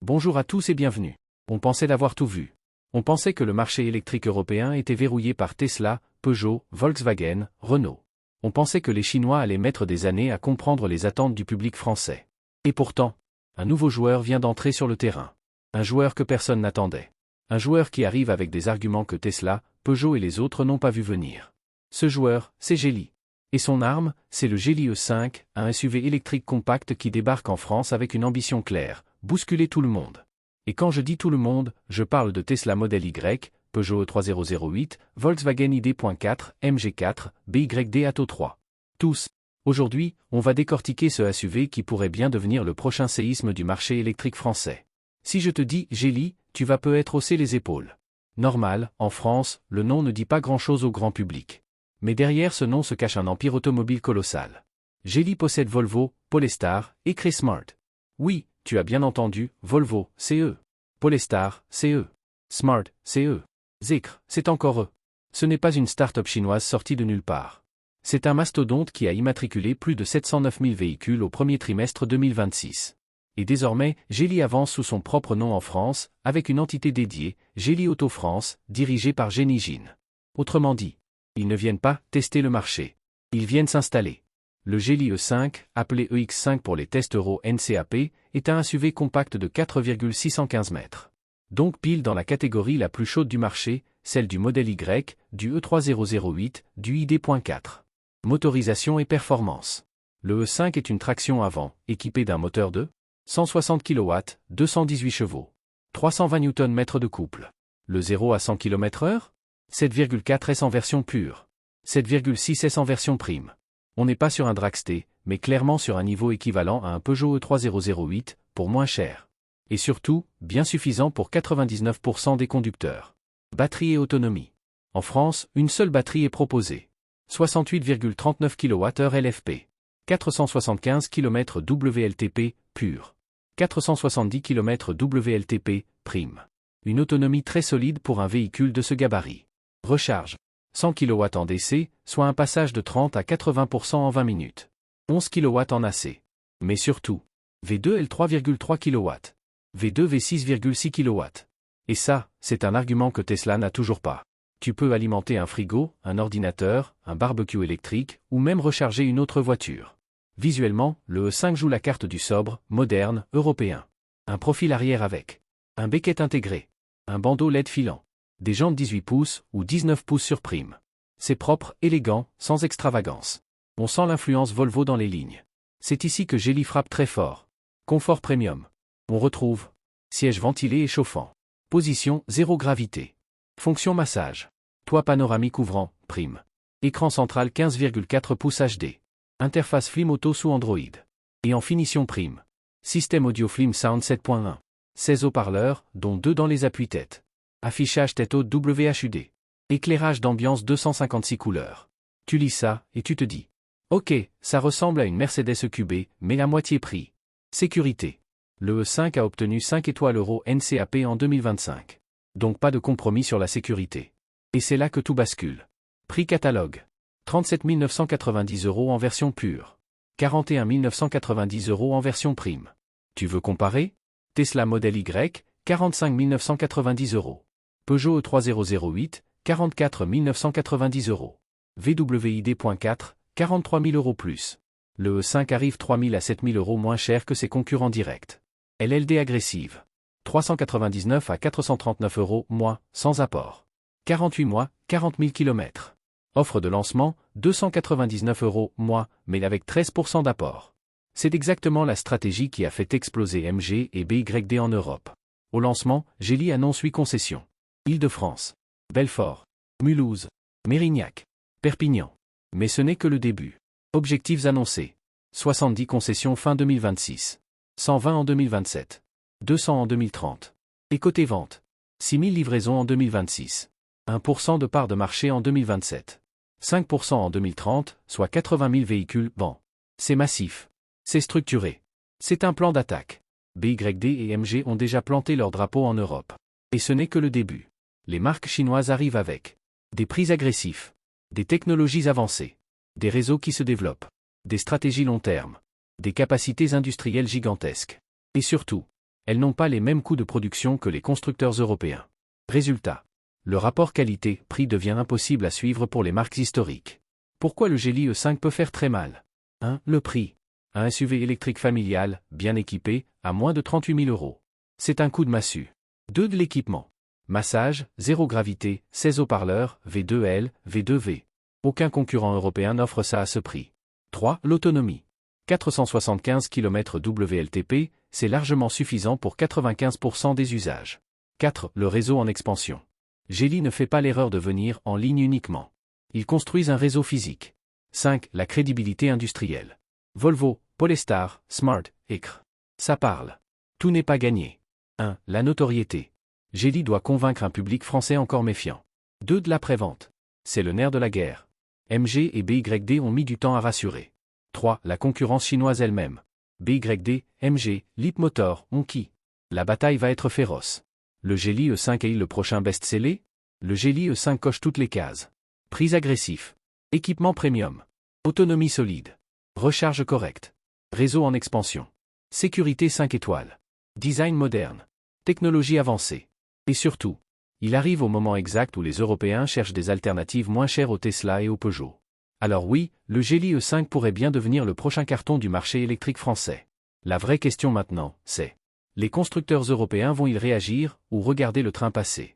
Bonjour à tous et bienvenue. On pensait d'avoir tout vu. On pensait que le marché électrique européen était verrouillé par Tesla, Peugeot, Volkswagen, Renault. On pensait que les Chinois allaient mettre des années à comprendre les attentes du public français. Et pourtant, un nouveau joueur vient d'entrer sur le terrain. Un joueur que personne n'attendait. Un joueur qui arrive avec des arguments que Tesla, Peugeot et les autres n'ont pas vu venir. Ce joueur, c'est Geely. Et son arme, c'est le Geely E5, un SUV électrique compact qui débarque en France avec une ambition claire: bousculer tout le monde. Et quand je dis tout le monde, je parle de Tesla Model Y, Peugeot E3008, Volkswagen ID.4, MG4, BYD Atto 3. Tous. Aujourd'hui, on va décortiquer ce SUV qui pourrait bien devenir le prochain séisme du marché électrique français. Si je te dis Geely, tu vas peut-être hausser les épaules. Normal, en France, le nom ne dit pas grand-chose au grand public. Mais derrière ce nom se cache un empire automobile colossal. Geely possède Volvo, Polestar et Smart. Oui, tu as bien entendu, Volvo, c'est eux. Polestar, c'est eux. Smart, c'est eux. Zeekr, c'est encore eux. Ce n'est pas une start-up chinoise sortie de nulle part. C'est un mastodonte qui a immatriculé plus de 709 000 véhicules au premier trimestre 2026. Et désormais, Geely avance sous son propre nom en France, avec une entité dédiée, Geely Auto France, dirigée par Jenny Jin. Autrement dit, ils ne viennent pas tester le marché. Ils viennent s'installer. Le Geely E5, appelé EX5 pour les tests Euro NCAP, est un SUV compact de 4,615 mètres. Donc pile dans la catégorie la plus chaude du marché, celle du modèle Y, du E3008, du ID.4. Motorisation et performance. Le E5 est une traction avant, équipée d'un moteur de 160 kW, 218 chevaux. 320 Nm de couple. Le 0 à 100 km/h 7,4 S en version pure. 7,6 S en version prime. On n'est pas sur un dragster, mais clairement sur un niveau équivalent à un Peugeot E3008, pour moins cher. Et surtout, bien suffisant pour 99% des conducteurs. Batterie et autonomie. En France, une seule batterie est proposée. 68,39 kWh LFP. 475 km WLTP, pur. 470 km WLTP, prime. Une autonomie très solide pour un véhicule de ce gabarit. Recharge. 100 kW en DC, soit un passage de 30 à 80% en 20 minutes. 11 kW en AC. Mais surtout, V2 L 3,3 kW. V2 V 6,6 kW. Et ça, c'est un argument que Tesla n'a toujours pas. Tu peux alimenter un frigo, un ordinateur, un barbecue électrique, ou même recharger une autre voiture. Visuellement, le E5 joue la carte du sobre, moderne, européen. Un profil arrière avec un becquet intégré, un bandeau LED filant, des jantes 18 pouces ou 19 pouces sur prime. C'est propre, élégant, sans extravagance. On sent l'influence Volvo dans les lignes. C'est ici que Geely frappe très fort. Confort premium. On retrouve siège ventilé et chauffant. Position, zéro gravité. Fonction massage. Toit panoramique ouvrant, prime. Écran central 15,4 pouces HD. Interface Flim Auto sous Android. Et en finition prime. Système audio Flim Sound 7.1. 16 haut-parleurs, dont 2 dans les appuis-têtes. Affichage tête haute WHUD. Éclairage d'ambiance 256 couleurs. Tu lis ça, et tu te dis: ok, ça ressemble à une Mercedes EQB, mais à moitié prix. Sécurité. Le E5 a obtenu 5 étoiles Euro NCAP en 2025. Donc pas de compromis sur la sécurité. Et c'est là que tout bascule. Prix catalogue. 37 990 € en version pure. 41 990 € en version prime. Tu veux comparer? Tesla Model Y, 45 990 €. Peugeot E3008, 44 990 €. VWID.4, 43 000 € plus. Le E5 arrive 3 000 à 7 000 € moins cher que ses concurrents directs. LLD agressive. 399 à 439 € moins, sans apport. 48 mois, 40 000 km. Offre de lancement, 299 € moins, mais avec 13% d'apport. C'est exactement la stratégie qui a fait exploser MG et BYD en Europe. Au lancement, Geely annonce 8 concessions. Île-de-France, Belfort, Mulhouse, Mérignac, Perpignan. Mais ce n'est que le début. Objectifs annoncés. 70 concessions fin 2026. 120 en 2027. 200 en 2030. Et côté vente. 6 000 livraisons en 2026. 1% de part de marché en 2027. 5% en 2030, soit 80 000 véhicules, bon. C'est massif. C'est structuré. C'est un plan d'attaque. BYD et MG ont déjà planté leur drapeau en Europe. Et ce n'est que le début. Les marques chinoises arrivent avec des prix agressifs, des technologies avancées, des réseaux qui se développent, des stratégies long terme, des capacités industrielles gigantesques. Et surtout, Elles n'ont pas les mêmes coûts de production que les constructeurs européens. Résultat. Le rapport qualité-prix devient impossible à suivre pour les marques historiques. Pourquoi le Geely E5 peut faire très mal? 1. Le prix. Un SUV électrique familial, bien équipé, à moins de 38 000 €. C'est un coup de massue. 2. De l'équipement. Massage, zéro gravité, 16 haut-parleurs, V2L, V2V. Aucun concurrent européen n'offre ça à ce prix. 3. L'autonomie. 475 km WLTP, c'est largement suffisant pour 95% des usages. 4. Le réseau en expansion. Geely ne fait pas l'erreur de venir en ligne uniquement. Ils construisent un réseau physique. 5. La crédibilité industrielle. Volvo, Polestar, Smart, Ecre. Ça parle. Tout n'est pas gagné. 1. La notoriété. Geely doit convaincre un public français encore méfiant. 2. De l'après-vente. C'est le nerf de la guerre. MG et BYD ont mis du temps à rassurer. 3. La concurrence chinoise elle-même. BYD, MG, Leapmotor, Honki. La bataille va être féroce. Le Geely E5 est-il le prochain best-seller? Le Geely E5 coche toutes les cases. Prix agressif. Équipement premium. Autonomie solide. Recharge correcte. Réseau en expansion. Sécurité 5 étoiles. Design moderne. Technologie avancée. Et surtout, il arrive au moment exact où les Européens cherchent des alternatives moins chères au Tesla et au Peugeot. Alors oui, le Geely E5 pourrait bien devenir le prochain carton du marché électrique français. La vraie question maintenant, c'est: les constructeurs européens vont-ils réagir ou regarder le train passer?